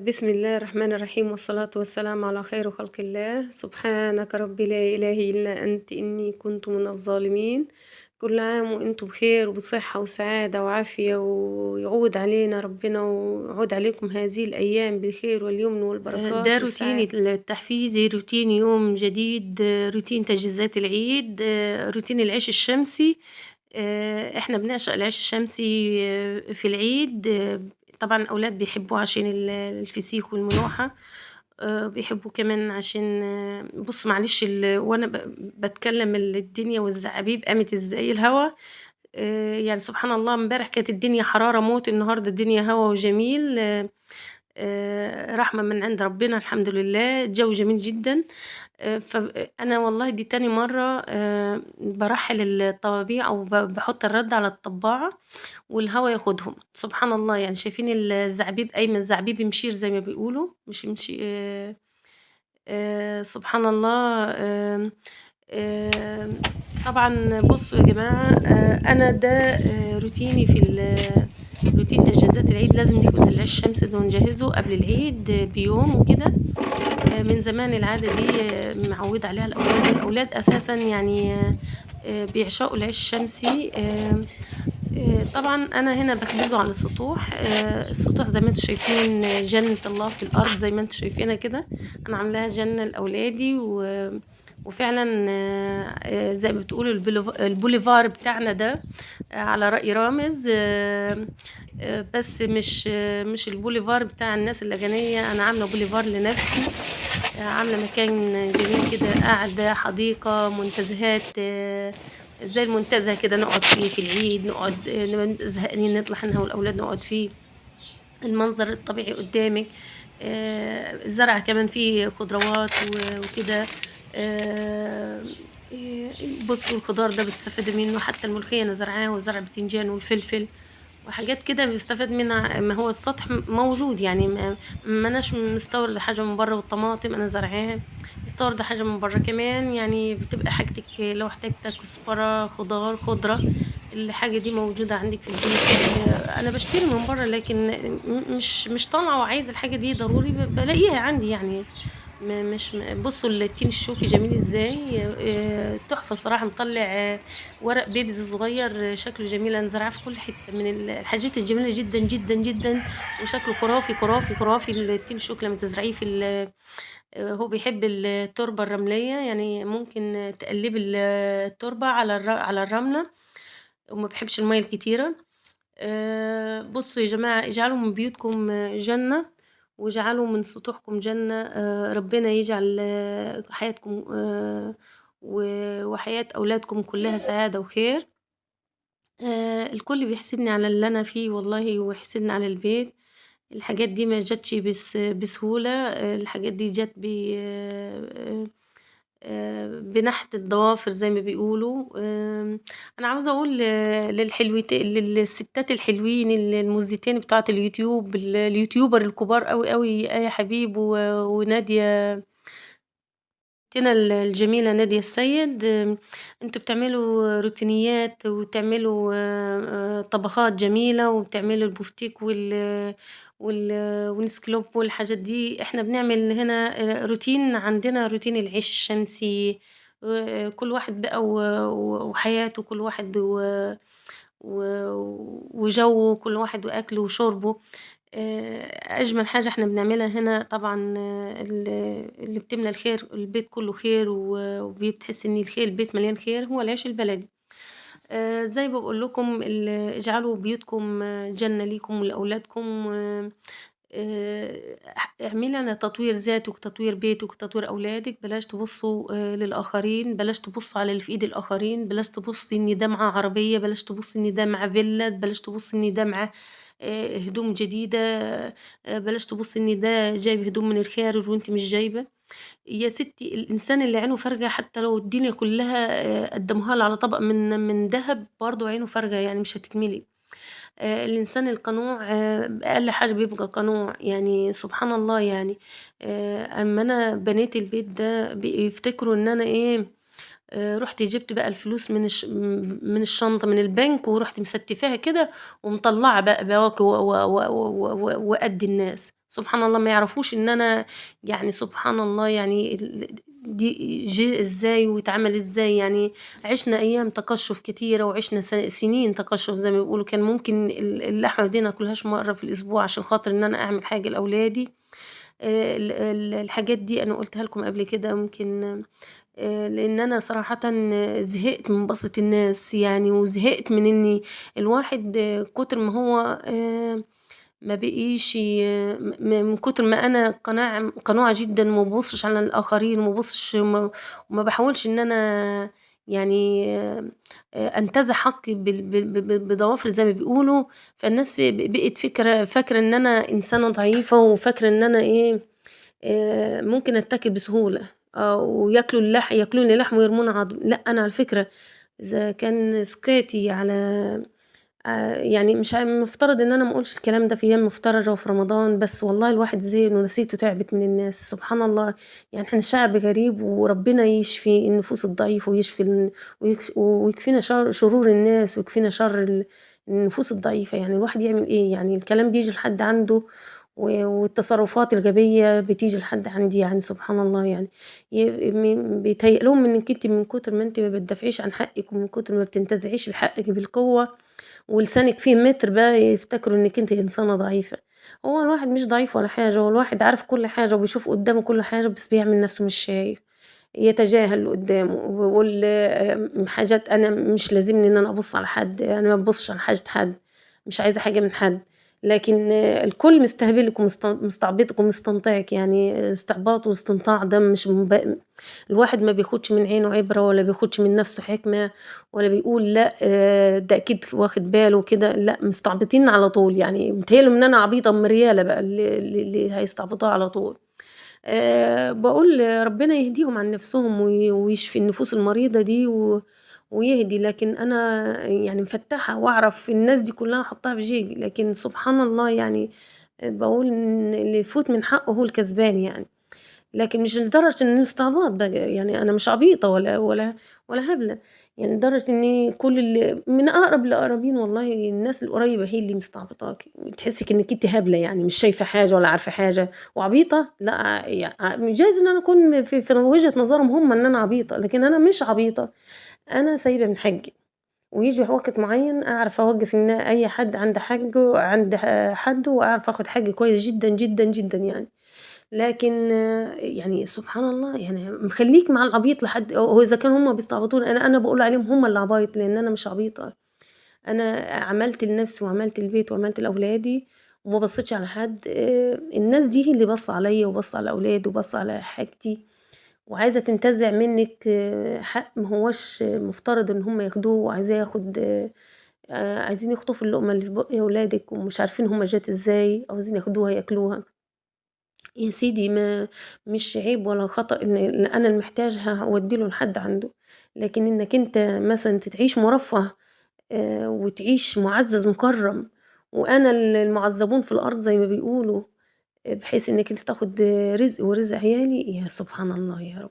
بسم الله الرحمن الرحيم والصلاة والسلام على خير خلق الله سبحانك ربي لا إله إلا أنت إني كنت من الظالمين. كل عام وأنتم بخير وبصحة وسعادة وعافية ويعود علينا ربنا ويعود عليكم هذه الأيام بالخير واليمن ده والبركات روتيني والسعادة. التحفيزي، روتين يوم جديد، روتين تجهيزات العيد، روتين العيش الشمسي. إحنا بنعشق العيش الشمسي في العيد. طبعًا الأولاد بيحبوه عشان الفسيخ والملوحة، بيحبوه كمان عشان بُص معلش وأنا باتكلم الدنيا والزعابيب قامت إزاي الهوا. يعني سبحان الله امبارح كانت الدنيا حرارة موت، النهارده الدنيا هوا وجميل. رحمة من عند ربنا الحمد لله، الجو جميل جدًا. أنا والله دي تاني مرّة بارحّل الطوابيع أو باحُط الرَد على الطباعة والهوا ياخدهم، سبحان الله يعني شايفين الزعبيب قايمة الزعبيب مشير زي ما بيقولوا، مش سبحان الله. آمم طبعًا بُصّوا يا جماعة، أنا ده روتيني في روتين تجهيزات العيد، لازم نخبز العيش الشمسي ده ونجهّزه قبل العيد بيوم وكده. من زمان العادة دي معوّدة عليها الأولاد، والأولاد أساسًا يعني بيعشقوا العيش الشمسي. طبعًا أنا هنا باخبزه على السطوح. السطوح زي ما أنتم شايفين جنة الله في الأرض زي ما أنتم شايفينها كده، أنا عاملاها جنة لأولادي وفعلًا زي ما بتقولوا البوليفار بتاعنا ده، على رأي رامز. بس مش البوليفار بتاع الناس الأجنبية، أنا عاملة بوليفار لنفسي. عاملة مكان جميل كده، قاعدة حديقة، منتزهات، زي المنتزه كده نقعد فيه في العيد، نقعد نبقى زهقانين نطلع أنا والأولاد نقعد فيه، المنظر الطبيعي قدامِك. الزرع كمان فيه خضروات وكده. آآ بُصّوا الخضار ده بتستفادي منه، حتى الملوخية أنا زارعاها وزارعة البتنجان والفلفل وحاجات كده بيستفاد منها، ما هو السطح موجود يعني ما أناش مستوردة حاجة من برّه، والطماطم أنا زارعاها، مستوردة حاجة من برّه كمان، يعني بتبقى حاجتِك لو احتاجتِ كزبرة، خضرة، الحاجة دي موجودة عندِك في البيت. أنا باشتري من برّه لكن مش طالعة وعايزة الحاجة دي ضروري بالاقيها عندي يعني. مش بُصّوا التين الشوكي جميل إزاي، تحفة صراحة مطلّع ورق بيبز صغير شكله جميل، أنا زارعاه في كل حتة، من الحاجات الجميلة جدًا، جدًا، جدًا، وشكله خرافي، خرافي، خرافي التين الشوكي لمّا تزرعيه في هو بيحب التربة الرملية، يعني ممكن تقلّبي التربة على الرملة وما بيحبش المَيّة الكتيرة. بُصّوا يا جماعة اجعلوا من بيوتكم جنة، واجعلوا من سطوحكم جنة. ربنا يجعل حياتكم و وحياة أولادكم كلّها سعادة وخير. الكل بيحسدني على اللي أنا فيه والله ويحسدني على البيت، الحاجات دي ما جاتش بسهولة. الحاجات دي جات بنحت الضوافر زي ما بيقولوا. أنا عاوزة أقول للستات الحلوين المُذيعين بتوعة اليوتيوب، اليوتيوبر الكبار أوي، أوي، آية حبيب ونادية، أختنا الجميلة نادية السيد. أنتم بتعملوا روتينيات وتعملوا طبخات جميلة، وبتعملوا البوفتيك والسكالوب والحاجات دي. إحنا بنعمل هنا روتين، عندنا روتين العيش الشمسي. كل واحد بقى وحياته، كل واحد و وجوّه، كل واحد وأكله وشربه. أجمل حاجة إحنا بنعملها هنا طبعًا، اللي بتملى الخير البيت كلّه خير بتحسّي إن البيت مليان خير، هو العيش البلدي. زي ما باقول لكم اجعلوا بيوتكم جنة ليكم ولأولادكم. اعملي على تطوير ذاتِك وتطوير بيتِك وتطوير أولادِك، بلاش تبصوا للآخرين، بلاش تبصوا على اللي في إيد الآخرين، بلاش تبصي إن ده معاه عربية، بلاش تبصي إن ده معاه فيلا، بلاش تبصي إن ده معاه هدوم جديدة، بلاش تبصي إن ده جايب هدوم من الخارج وأنتِ مش جايبة. يا ستي الإنسان اللي عينه فارغة حتى لو الدنيا كلّها قدّموها له على طبق من دهب برضه عينه فارغة يعني مش هتتملي. الإنسان القنوع أقل حاجة بيبقى قنوع، يعني سبحان الله يعني. أمّا أنا بنيت البيت ده بيفتكروا إن أنا إيه، رُحت جِبت بقى الفلوس من الشنطة من البنك، ورُحت مستفاها كده ومطلّعة بقى بواقي و و و و و وأدّي الناس. سبحان الله ما يعرفوش إن أنا يعني سبحان الله يعني دي جه إزاي واتعمل إزاي، يعني عِشنا أيام تقشُّف كتيرة وعِشنا سنين تقشُّف زي ما بيقولوا، كان ممكن اللحمة دي ما آكلهاش مرّة في الأسبوع عشان خاطر إن أنا أعمل حاجة لأولادي. الحاجات دي أنا قُلتها لكم قبل كده يمكن لإن أنا صراحةً زهقت من بَصّة الناس يعني، وزهقت من إني الواحد كتر ما هو ما بقيش من كتر ما أنا قنوعة جدًا وما بابُصّش على الآخرين وما بابُصّش وما باحاولش إن أنا يعني أنتزع حقي بضوافري زي ما بيقولوا، فالناس بقت فاكرة إن أنا إنسانة ضعيفة وفاكرة إن أنا إيه، ممكن أتّاكل بسهولة، ياكلوني لحم ويرموني عضم، لأ أنا على فكرة إذا كان سكاتي على يعني مش المفترض إن أنا ما أقولش الكلام ده في أيام مفترجة وفي رمضان، بس والله الواحد زهق ونفسيته تعبت من الناس، سبحان الله، يعني إحنا شعب غريب وربنا يشفي النفوس الضعيفة ويشفي ويكفينا شرور الناس ويكفينا شر النفوس الضعيفة، يعني الواحد يعمل إيه، يعني الكلام بييجي لحد عنده والتصرفات الغبية بتيجي لحد عندي يعني سبحان الله يعني، بيتهيأ لهم إنِّك أنتِ من كتر ما أنتِ ما بتدافعيش عن حقِّك ومن كتر ما بتنتزعيش بحقِّك بالقوة ولسانِك فيه متر بقى يفتكروا إنِّك أنتِ إنسانة ضعيفة، هو الواحد مش ضعيف ولا حاجة، هو الواحد عارف كل حاجة وبيشوف قدّامه كل حاجة بس بيعمل نَفْسه مش شايف، يتجاهل اللي قدّامه ويقول حاجات أنا مش لازمني إن أنا أبُص على حد، أنا ما بابُصّش على حاجة حد، مش عايزة حاجة من حد، لكن الكل مستهبلِك مستعبطِك ومستنطعِك، يعني استعباط واستنطاع ده مش الواحد ما بياخدش من عينه عبرة ولا بياخدش من نَفْسه حكمة ولا بيقول لأ ده أكيد واخد باله كده، لأ مستعبطين على طول، يعني متهيأ لهم إن أنا عبيطة مريالة بقى اللي هيستعبطوها على طول. باقول ربنا يهديهم عن نَفْسهم ويشفي النفوس المريضة دي ويهدي، لكن أنا يعني مفتّحة وأعرف الناس دي كلّها أحطّها في جيبي، لكن سبحان الله يعني باقول إن اللي يفوت من حقّه هو الكسبان يعني. لكن مش لدرجة إن الاستعباط بقى، يعني أنا مش عبيطة ولا هبلة، يعني لدرجة إني كل من أقرب الأقربين والله الناس القريبة هي اللي مستعبطاكِ، تحسِّك إنِّك أنتِ هبلة يعني مش شايفة حاجة ولا عارفة حاجة، وعبيطة لأ جايز إن أنا أكون في وجهة نظرهم هم إن أنا عبيطة، لكن أنا مش عبيطة، أنا سايبة من حقي، وييجي وقت معين أعرف أوقّف إن أي حد عند حقه عند حدُّه وأعرف آخُد حقي كويس جدًا، جدًا، جدًا يعني. لكن يعني سبحان الله يعني خلّيك مع العبيط لحد هو إذا كانوا هُم بيستعبطوني أنا باقول عليهم هُم اللي عبايط، لإن أنا مش عبيطة، أنا عملت لنفسي وعملت لبيتي وعملت لأولادي وما بصيتش على حد، الناس دي هي اللي باصة عليَّ وباصة على أولادي وباصة على حاجتي، وعايزة تنتزع منِّك حق ما هواش مفترض إن هُم ياخدوه وعايزاه ياخد عايزين يخطفوا اللقمة اللي في بُق ولادِك ومش عارفين هُم جات إزاي، عاوزين ياخدوها ياكلوها. يا سيدي مش عيب ولا خطأ إن أنا اللي محتاجها هاودّي له لحد عنده، لكن إنّك أنت مثلًا تعيش مُرفّه وتعيش مُعزّز مُكرّم وأنا المُعذّبون في الأرض زي ما بيقولوا، بحيث إنّك أنت تاخُد رزقي ورزق عيالي، يا سبحان الله يا رب،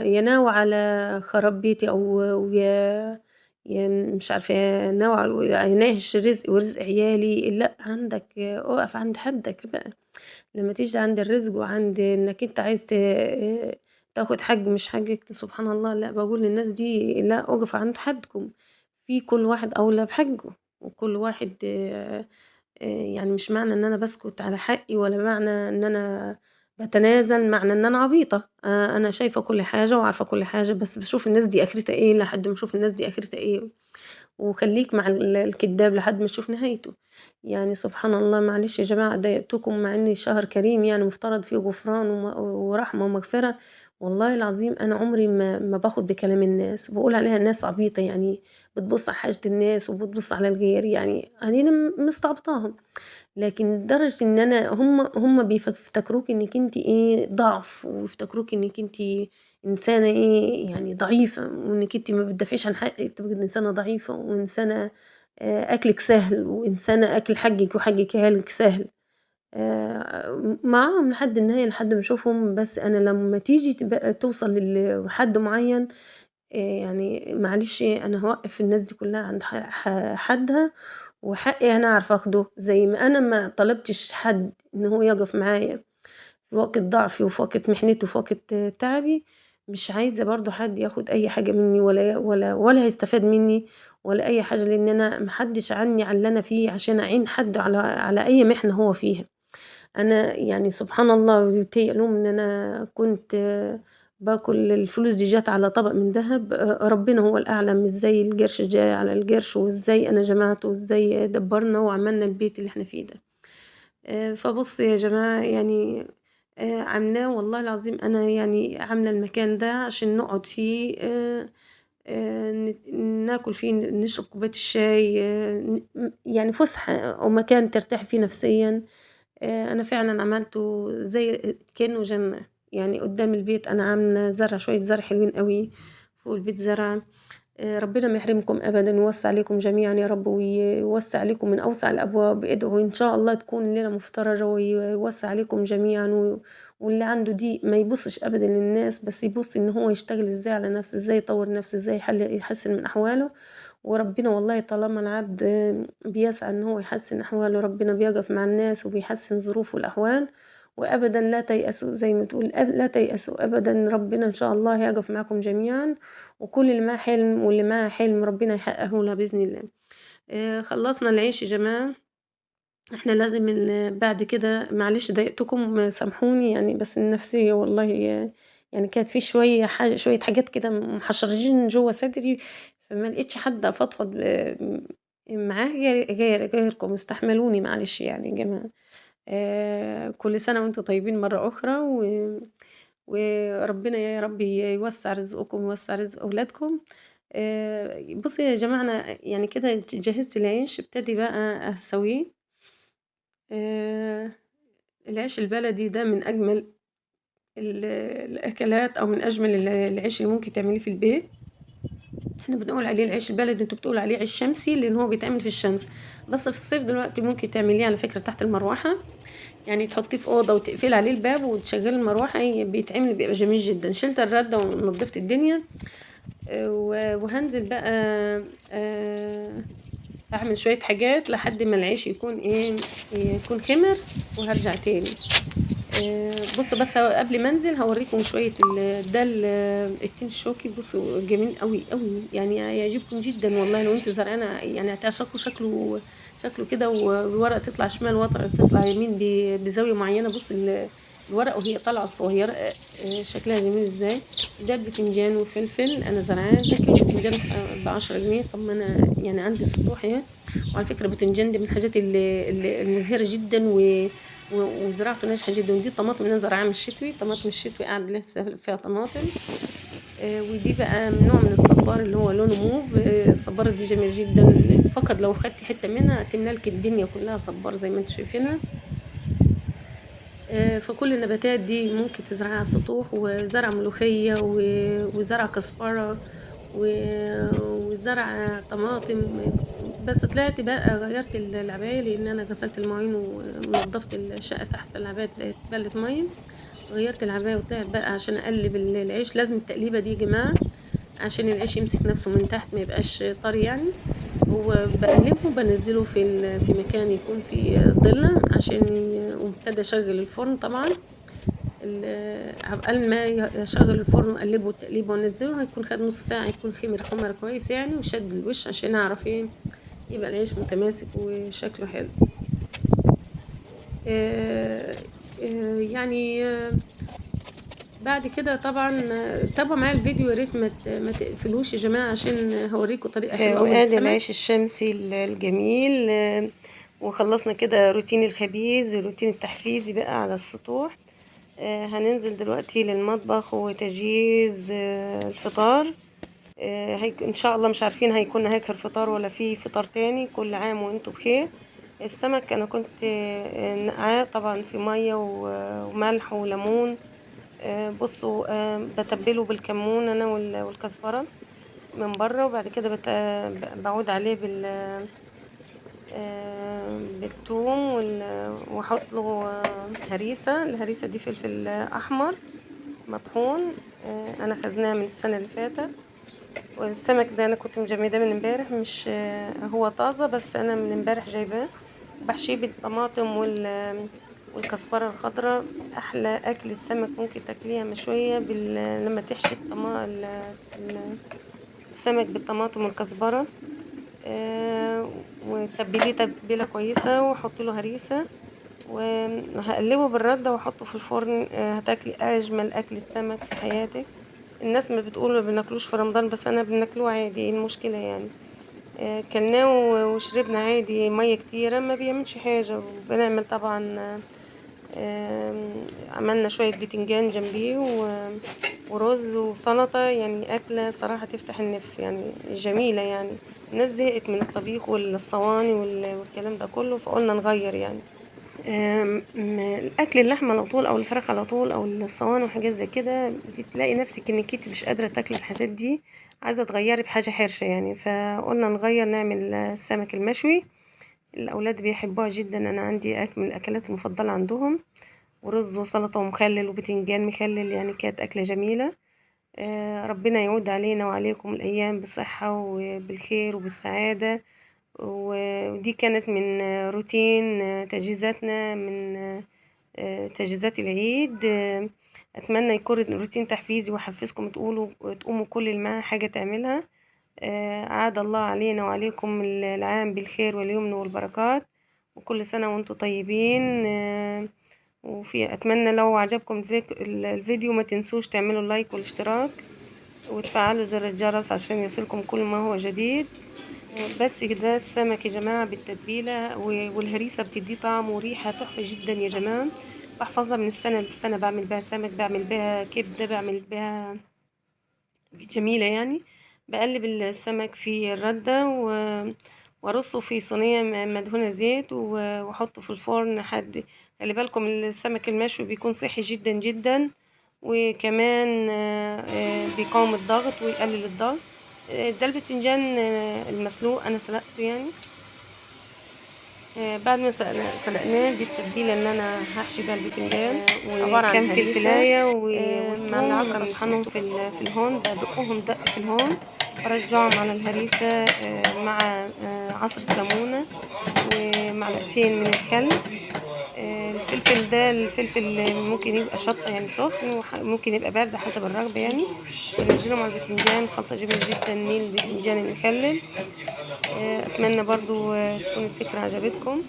يا ناوي على خراب بيتي أو يا مش عارفة يا ناوي يا ناهش رزقي ورزق عيالي، لأ عندك أُقف عند حدّك بقى. لمّا تيجي عند الرزق وعند إنّك أنت عايز تاخد حاج مش حاجِك سبحان الله، لأ باقول للناس دي لأ أُقفوا عند حدكم، في كل واحد أولى بحقه، وكل واحد يعني مش معنى إن أنا باسكت على حقي ولا معنى إن أنا باتنازل معنى إن أنا عبيطة، أنا شايفة كل حاجة وعارفة كل حاجة، بس باشوف الناس دي آخرتها إيه لحد ما أشوف الناس دي آخرتها إيه. وخلّيك مع الكدّاب لحد ما تشوف نهايته، يعني سبحان الله معلش يا جماعة ضايقتكم مع إن شهر كريم يعني مفترض فيه غفران ورحمة ومغفرة، والله العظيم أنا عمري ما باخد بكلام الناس، وباقول عليها الناس عبيطة يعني بتبُص على حاجة الناس وبتبُص على الغير، يعني أديني مستعبطاهم. لكن لدرجة إن أنا هم بيفتكروكِ إنِّك أنتِ إيه، ضعف ويفتكروكِ إنِّك أنتِ إنسانة إيه، يعني ضعيفة وإنِّك أنتِ ما بتدافعيش عن حقِّك، تبقي إنسانة ضعيفة وإنسانة أكلِك سهل وإنسانة أكل حاجِّك وحاجِّك عيالِك سهل. معاهم لحد النهاية لحد ما أشوفهم، بس أنا لمّا تيجي توصل لحد معيّن يعني معلش أنا هاوقّف الناس دي كلّها عند حدها وحقي أنا أعرف أخده، زي ما أنا ما طلبتش حد إن هو يقف معايا في وقت ضعفي وفي وقت محنتي وفي وقت تعبي، مش عايزة برضه حد ياخد أي حاجة منّي ولا هيستفاد منّي ولا أي حاجة، لإن أنا ما حدش عني على اللي أنا فيه عشان أعين حد على أي محنة هو فيها. أنا يعني سبحان الله بيتهيأ لهم إن أنا كنت باكل الفلوس دي جات على طبق من دهب، ربنا هو الأعلم إزاي القرش جاي على القرش وإزاي أنا جمعته وإزاي دبّرنا وعملنا البيت اللي إحنا فيه ده. فبُصّوا يا جماعة يعني عاملاه والله العظيم أنا يعني عاملة المكان ده عشان نقعد فيه ناكل فيه، نشرب كوباية الشاي، يعني فُسحة أو مكان ترتاحي فيه نفسيًا. أنا فعلًا عملته زي كإنه جنة، يعني قدّام البيت أنا عاملة زرع شوية زرع حلوين أوي، فوق البيت زرعة. ربنا ما يحرمكم أبدًا ويوسّع عليكم جميعًا يا رب ويوسّع عليكم من أوسع الأبواب، ادعوا إن شاء الله تكون الليلة مفترجة ويوسّع عليكم جميعًا واللي عنده ضيق ما يبُصّش أبدًا للناس، بس يبُص إن هو يشتغل إزاي على نَفْسه، إزاي يطوّر نَفْسه، إزاي يحسّن من أحواله، وربنا والله طالما العبد بيسعى إن هو يحسّن أحواله، ربنا بيقف مع الناس وبيحسّن ظروف والأحوال، وأبدًا لا تيأسوا زي ما تقول لا تيأسوا أبدًا، ربنا إن شاء الله هيقف معاكم جميعًا. وكل اللي معاه حلم واللي معاها حلم ربنا يحققه لها بإذن الله. خلّصنا العيش يا جماعة، إحنا لازم بعد كده معلش ضايقتكم سامحوني يعني بس النفسية والله يعني كانت في شوية حاجات كده محشرجين جوّه صدري، فما لقيتش حد أفضفض معاه غيركم، استحملوني معلش يعني يا جماعة. كل سنة وأنتم طيبين مرّة أخرى وربنا يا رب يوسّع رزقكم ويوسّع رزق أولادكم. بُصّي يا جماعة أنا يعني كده جهّزت العيش، ابتدي بقى أسويه. آآ العيش البلدي ده من أجمل الأكلات أو من أجمل العيش اللي ممكن تعمليه في البيت. إحنا بنقول عليه العيش البلدي، أنتم بتقولوا عليه عيش شمسي لإن هو بيتعمل في الشمس، بس في الصيف دلوقتي ممكن تعمليه على فكرة تحت المروحة، يعني تحطيه في أوضة وتقفلي عليه الباب وتشغّلي المروحة بيتعمل بيبقى جميل جدًا. شِلت الردة ونضّفت الدنيا. وهانزل بقى أعمل شوية حاجات لحد ما العيش يكون إيه، يكون خِمِر وهارجع تاني. بُصّوا بس قبل ما أنزل هاورّيكم شوية ده التين الشوكي بُصّوا جميل أوي، أوي، يعني هيعجبكم جدًا والله لو أنتم زارعينه يعني هتعشقوا شكله كده والورقة تطلع شمال والورقة تطلع يمين بزاوية معيّنة، بُص الورقة وهي طالعة صغيّرة شكلها جميل إزاي. ده البتنجان وفلفل أنا زارعاه، ده كيلو بتنجان ب10 جنيه، طب ما أنا يعني عندي سطوح أهي، وعلى فكرة البتنجان دي من الحاجات المزهرة جدًا وزراعته ناجحة جدًا، ودي الطماطم اللي أنا زارعاها من الشتوي، طماطم الشتوي قاعدة لسه فيها طماطم. ودي بقى نوع من الصبار اللي هو لونه موف، الصبارة دي جميلة جدًا، فقط لو خدتِ حتة منها هتملا لِك الدنيا كلها صبار زي ما أنتم شايفينها. فكل النباتات دي ممكن تزرعيها على السطوح، وزرع ملوخية وزرع كزبرة و وزرع طماطم، بس طلعت بقى غيّرت العباية لإن أنا غسلت المواعين ونضّفت الشقة تحت، العباية اتبلت مَيّة، غيّرت العباية وطلعت بقى عشان أقلّب العيش، لازم التقليبة دي يا جماعة عشان العيش يمسك نَفْسه من تحت ما يبقاش طري يعني. هو باقلّبه بانزّله في مكان يكون فيه ضِلّة عشان وابتدي أشغّل الفرن طبعًا. عقبال ما أشغّل الفرن وأقلّبه التقليبة وأنزّله هيكون خَد نُص ساعة يكون خمر كويس يعني وشد الوش عشان أعرف إيه، يبقى العيش متماسك وشكله حلو. آآ يعني بعد كده طبعًا تابعوا معايا الفيديو يا ريت ما تقفلوش يا جماعة عشان هاورّيكم طريقة حلوة أوي وآدي للسمك. العيش الشمسي الجميل، وخلّصنا كده روتين الخبيز، الروتين التحفيزي بقى على السطوح. هننزل دلوقتي للمطبخ وتجهيز الفطار. إن شاء الله مش عارفين هيكون هيك فطار والّا في فطار تاني، كل عام وأنتم بخير. السمك أنا كنت ناقعاه طبعًا في مَيّة وملح وليمون. بُصّوا باتبّله بالكمون أنا والكزبرة من برّه، وبعد كده باعود عليه بالثوم وأحط له هريسة، الهريسة دي فلفل أحمر مطحون، أنا خازناه من السنة اللي فاتت. والسمك ده أنا كنت مجمداه من امبارح، مش هو طازة بس أنا من امبارح جايباه، بحشيه بالطماطم والكزبرة الخضراء. أحلى أكلة سمك ممكن تاكليها مشوية لما تحشي السمك بالطماطم والكزبرة. وتبليه تتبيلة كويسة وحطي له هريسة وهقلبه بالردة واحطه في الفرن. هتاكلي أجمل أكلة سمك في حياتك. الناس ما بتقول ما بناكلوش في رمضان، بس أنا بناكلوه عادي، ايه المشكلة يعني؟ كلناه وشربنا عادي مية كتيرة، ما بيعملش حاجة. وبنعمل طبعا عملنا شوية بتنجان جنبيه ورز وسلطة، يعني أكلة صراحة تفتح النفس، يعني جميلة يعني. الناس زهقت من الطبيخ والصواني والكلام ده كله، فقلنا نغير يعني. الأكل اللحمة على طول أو الفراخ على طول أو الصواني وحاجات زي كده، بتلاقي نفسك إنك انتي مش قادرة تاكلي الحاجات دي، عايزة تغيري بحاجة حرشة يعني. فقلنا نغير نعمل السمك المشوي. الأولاد بيحبوها جدا، أنا عندي أكل من الأكلات المفضلة عندهم، ورز وسلطة ومخلل وبتنجان مخلل، يعني كانت أكلة جميلة. ربنا يعود علينا وعليكم الأيام بالصحة وبالخير وبالسعادة. ودي كانت من روتين تجهيزاتنا من تجهيزات العيد. أتمنى يكون روتين تحفيزي وأحفزكم تقوموا كل اللي معاه حاجة تعملها. أعاد الله علينا وعليكم العام بالخير واليمن والبركات، وكل سنة وانتم طيبين. أتمنى لو عجبكم الفيديو ما تنسوش تعملوا لايك والاشتراك وتفعلوا زر الجرس عشان يصلكم كل ما هو جديد. بس كده السمك يا جماعة بالتتبيلة والهريسة بتديه طعم وريحة تحفة جدا يا جماعة. بحفظها من السنة للسنة، بعمل بها سمك، بعمل بها كبدة، بعمل بها جميلة يعني. بقلب السمك في الردة وارصه في صينية مدهونة زيت واحطه في الفرن خلي بالكم السمك المشوي بيكون صحي جدا جدا، وكمان بيقاوم الضغط ويقلل الضغط. ده البتنجان المسلوق أنا سلقته يعني. بعد ما سلقناه، دي التتبيلة اللي أنا هحشي بيها البتنجان. عبارة عن فلفلاية وملعقة بطحنهم في الهون، بدقهم دق في الهون، برجعهم على الهريسة مع عصرة ليمونة ومعلقتين من الخل. الفلفل ده الفلفل ممكن يبقى شطة يعني سخن، وممكن يبقى بارد حسب الرغبة يعني. بنزلهم على البتنجان، خلطة جميلة جدا من البتنجان المخلل. أتمنى برضو تكون الفكرة عجبتكم.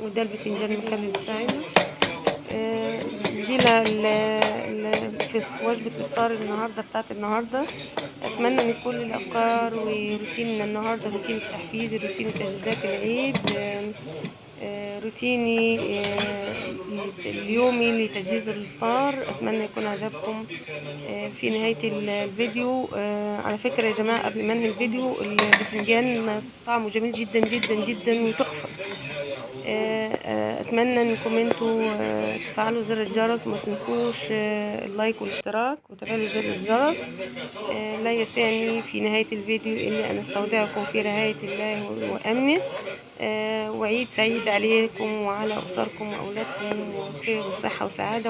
وده البتنجان المخلل بتاعنا. دي في وجبة الإفطار النهاردة بتاعت النهاردة. أتمنى إن كل الأفكار وروتين النهاردة، روتين التحفيز، روتين تجهيزات العيد، روتيني اليومي لتجهيز الإفطار، أتمنى يكون عجبكم. في نهاية الفيديو على فكرة يا جماعة، قبل ما انهي الفيديو، البتنجان طعمه جميل جدا جدا جدا وتحفة. أتمنى انكم انتوا تفعلوا زر الجرس، وما تنسوش اللايك والاشتراك وتفعيل زر الجرس. لا يسعني في نهاية الفيديو إلا أن أستودعكم في رعاية الله وأمنه. وعيد سعيد عليكم وعلى أسركم وأولادكم، وخير وصحة وسعادة